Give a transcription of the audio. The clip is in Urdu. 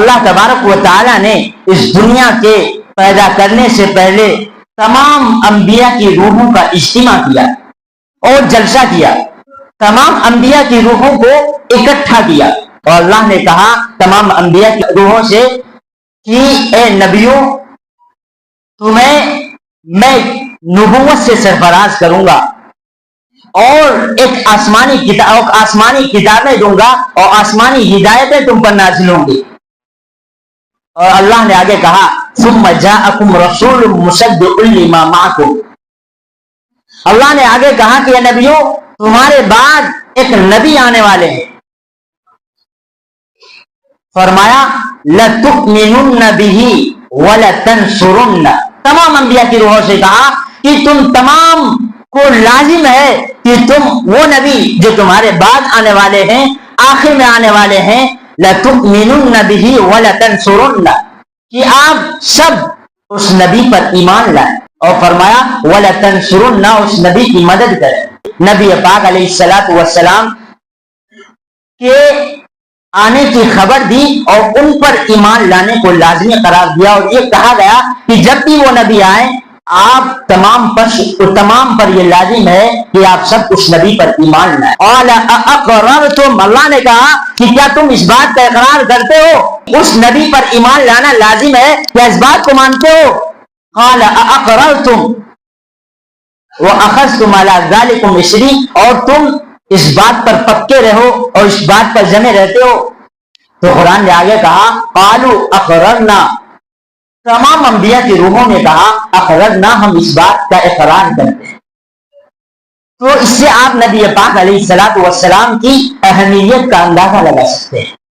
اللہ تبارک و تعالیٰ نے اس دنیا کے پیدا کرنے سے پہلے تمام انبیاء کی روحوں کا اجتماع کیا اور جلسہ کیا، تمام انبیاء کی روحوں کو اکٹھا کیا، اور اللہ نے کہا تمام انبیاء کی روحوں سے کہ اے نبیوں، تمہیں میں نبوت سے سرفراز کروں گا اور ایک آسمانی کتابیں دوں گا اور آسمانی ہدایتیں تم پر نازل ہوں گی۔ اور اللہ نے آگے کہا ثم جاءکم رسول مصدق لما معکم، اللہ نے آگے کہا کہ اے نبیوں، تمہارے بعد ایک نبی آنے والے ہیں۔ فرمایا لَتُؤْمِنُنَّ بِهِ وَلَتَنْصُرُنَّ، تمام انبیاء کی روحوں سے کہا کہ تم تمام کو لازم ہے کہ تم وہ نبی جو تمہارے بعد آنے والے ہیں، آخر میں آنے والے ہیں، لَتُؤْمِنُنَّ بِهِ وَلَتَنْصُرُنَّ، کہ آپ سب اس نبی پر ایمان لائیں، اور فرمایا وَلَتَنْصُرُنَّ، اس نبی کی مدد کریں۔ نبی پاک علیہ السلام کے آنے کی خبر دی اور ان پر ایمان لانے کو لازمی قرار دیا، اور یہ کہا گیا کہ جب بھی وہ نبی آئے آپ تمام پر یہ لازم ہے کہ آپ سب اس نبی پر ایمان لائیں۔ قال اقررتم، اللہ نے کہا کہ کیا تم اس بات کا اقرار کرتے ہو اس نبی پر ایمان لانا لازم ہے، کیا اس بات کو مانتے ہو؟ قال اقررتم واخذتم على ذلكم اصری، اور تم اس بات پر پکے رہو اور اس بات پر جمے رہتے ہو۔ تو قرآن نے آگے کہا قالوا اقررنا، تمام انبیاء کی روحوں نے کہا اقررنا، ہم اس بات کا اقرار کرتے ہیں۔ تو اس سے آپ نبی پاک علیہ السلام کی اہمیت کا اندازہ لگا سکتے ہیں۔